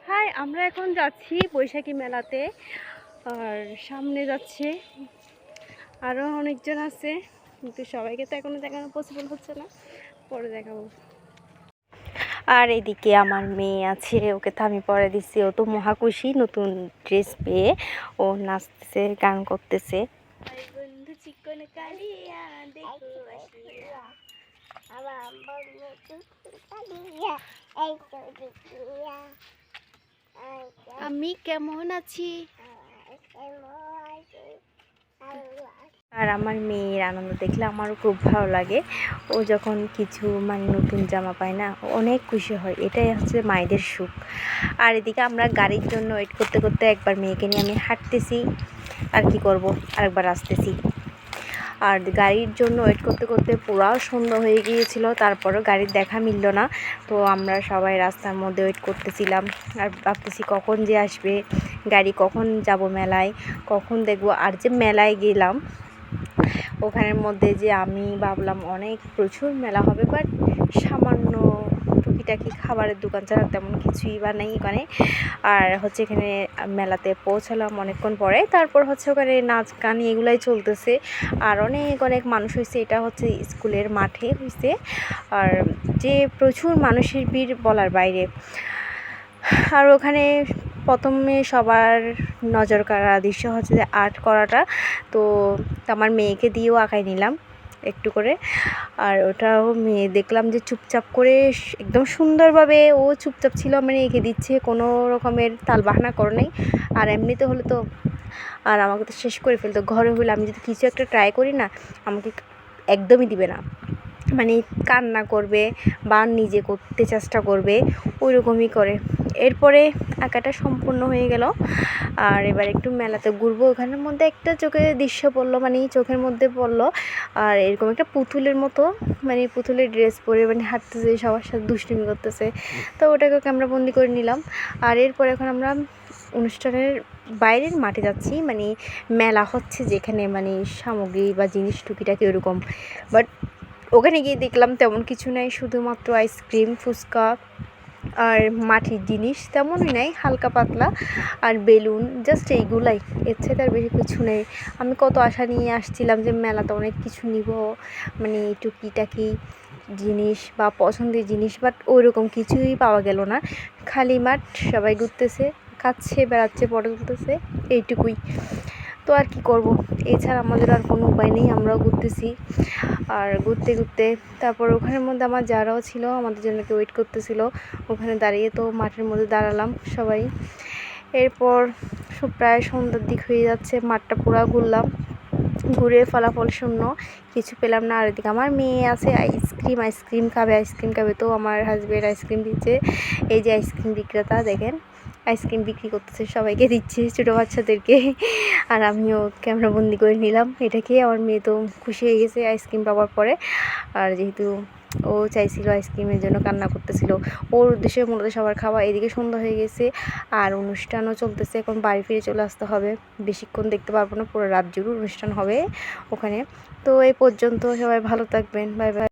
High, আমরা এখন যাচ্ছি বৈশাখী মেলাতে। আর সামনে যাচ্ছে আরও অনেকজন আছে, কিন্তু সবাইকে তো এখনো দেখানো পসিবল হচ্ছে না, পরে দেখাবো। আর এদিকে আমার মেয়ে আছে, ওকে তো আমি পরে দিচ্ছি। ও তো মহাখুশি নতুন ড্রেস পেয়ে, ও নাচতেছে, গান করতেছে। বন্ধু চিকন কালিয়া দেখো আসিয়া, আমি কেমন আছি। আর আমার মেয়ের আনন্দ দেখলে আমারও খুব ভালো লাগে। ও যখন কিছু নতুন জামা পায় না, অনেক খুশি হয়। এটাই হচ্ছে মায়েদের সুখ। আর এদিকে আমরা গাড়ির জন্য ওয়েট করতে করতে একবার মেয়েকে নিয়ে আমি হাঁটতেছি, আর কি করব, আরেকবার আসতেছি। আর গাড়ির জন্য ওয়েট করতে করতে পুরো সন্ধ্যা হয়ে গিয়েছিল, তারপরেও গাড়ির দেখা মিলল না। তো আমরা সবাই রাস্তার মধ্যে ওয়েট করতেছিলাম, আর ভাবতেছি কখন যে আসবে গাড়ি, কখন যাব মেলায়, কখন দেখব। আর যে মেলায় গেলাম, ওখানের মধ্যে যে আমি ভাবলাম প্রচুর মেলা হবে, বাট সামান্য টুকিটাকি খাবারের দোকান ছাড়া তেমন কিছুই বা নেই ওখানে। আর হচ্ছে এখানে মেলাতে পৌঁছালাম অনেকক্ষণ পরে, তারপর হচ্ছে ওখানে নাচ গান এগুলাই চলতেছে। আর অনেক অনেক মানুষ হয়েছে। এটা হচ্ছে স্কুলের মাঠে হয়েছে, আর যে প্রচুর মানুষের ভিড় বলার বাইরে। আর ওখানে প্রথমে সবার নজর কাড়া দৃশ্য হচ্ছে যে আর্ট করাটা। তো আমার মেয়েকে দিয়েও আঁকাই নিলাম একটু করে। আর ওটাও মেয়ে দেখলাম যে চুপচাপ করে একদম সুন্দরভাবে ও চুপচাপ ছিল, মানে এঁকে দিচ্ছে, কোনো রকমের তালবাহানা করে নেই। আর এমনিতে হলে তো আর আমাকে তো শেষ করে ফেলতো। ঘরে হলে আমি যদি কিছু একটা ট্রাই করি না, আমাকে একদমই দিবে না, মানে কান্না করবে বা নিজে করতে চেষ্টা করবে, ওই রকমই করে। এরপরে আঁকাটা সম্পূর্ণ হয়ে গেল। আর এবার একটু মেলাতে ঘুরবো। ওখানের মধ্যে একটা চোখে দৃশ্য পড়লো, মানে চোখের মধ্যে পড়লো। আর এরকম একটা পুতুলের মতো, মানে পুতুলের ড্রেস পরে মানে হাঁটতেছে, সবার সাথে দুষ্টুমি করতেছে। তো ওটাকে ক্যামেরাবন্দি করে নিলাম। আর এরপর এখন আমরা অনুষ্ঠানের বাইরের মাঠে যাচ্ছি, মানে মেলা হচ্ছে যেখানে মানে সামগ্রী বা জিনিস টুকিটাকি ওরকম। বাট ওখানে গিয়ে দেখলাম তেমন কিছু নেই, শুধুমাত্র আইসক্রিম, ফুচকা আর মাটির জিনিস তেমনই নেই, হালকা পাতলা আর বেলুন, জাস্ট এইগুলাই, এর থেকে আর বেশি কিছু নেই। আমি কত আশা নিয়ে আসছিলাম যে মেলাতে অনেক কিছু নিব, মানে টুকিটাকি জিনিস বা পছন্দের জিনিস, বাট ওইরকম কিছুই পাওয়া গেল না। খালি মাঠ, সবাই ঘুরতেছে, খাচ্ছে, বেড়াচ্ছে, ফটো তুলতেছে, এইটুকুই। তো আর কি করব, এছাড়া আমাদের আর কোনো উপায় নেই। আমরাও ঘুরতেছি। আর ঘুরতে ঘুরতে তারপর ওখানের মধ্যে আমার যারাও ছিল আমাদের জন্য কেউ ওয়েট করতেছিল, ওখানে দাঁড়িয়ে তো মাঠের মধ্যে দাঁড়ালাম সবাই। এরপর প্রায় সন্ধ্যার দিক হয়ে যাচ্ছে, মাঠটা পুরো ঘুরলাম, ঘুরে ফলাফল শূন্য, কিছু পেলাম না। আর এদিকে আমার মেয়ে আছে আইসক্রিম খাবে, তো আমার হাজব্যান্ড আইসক্রিম দিচ্ছে। এই যে আইসক্রিম বিক্রেতা, দেখেন আইসক্রিম বিক্রি করতেছে, সবাইকে দিচ্ছে, ছোটো বাচ্চাদেরকে। আর আমিও ক্যামেরাবন্দি করে নিলাম এটাকে। আমার মেয়ে তো খুশি হয়ে গেছে আইসক্রিম পাওয়ার পরে। আর যেহেতু ও চাইছিল আইসক্রিমের জন্য, কান্না করতেছিল, ওর উদ্দেশ্যে মূলত সবার খাওয়া। এদিকে সন্ধ্যা হয়ে গেছে আর অনুষ্ঠানও চলতেছে, এখন বাড়ি ফিরে চলে আসতে হবে, বেশিক্ষণ দেখতে পারবো না, পুরো রাত জুড়ে অনুষ্ঠান হবে ওখানে। তো এই পর্যন্ত, সবাই ভালো থাকবেন, বাই বাই।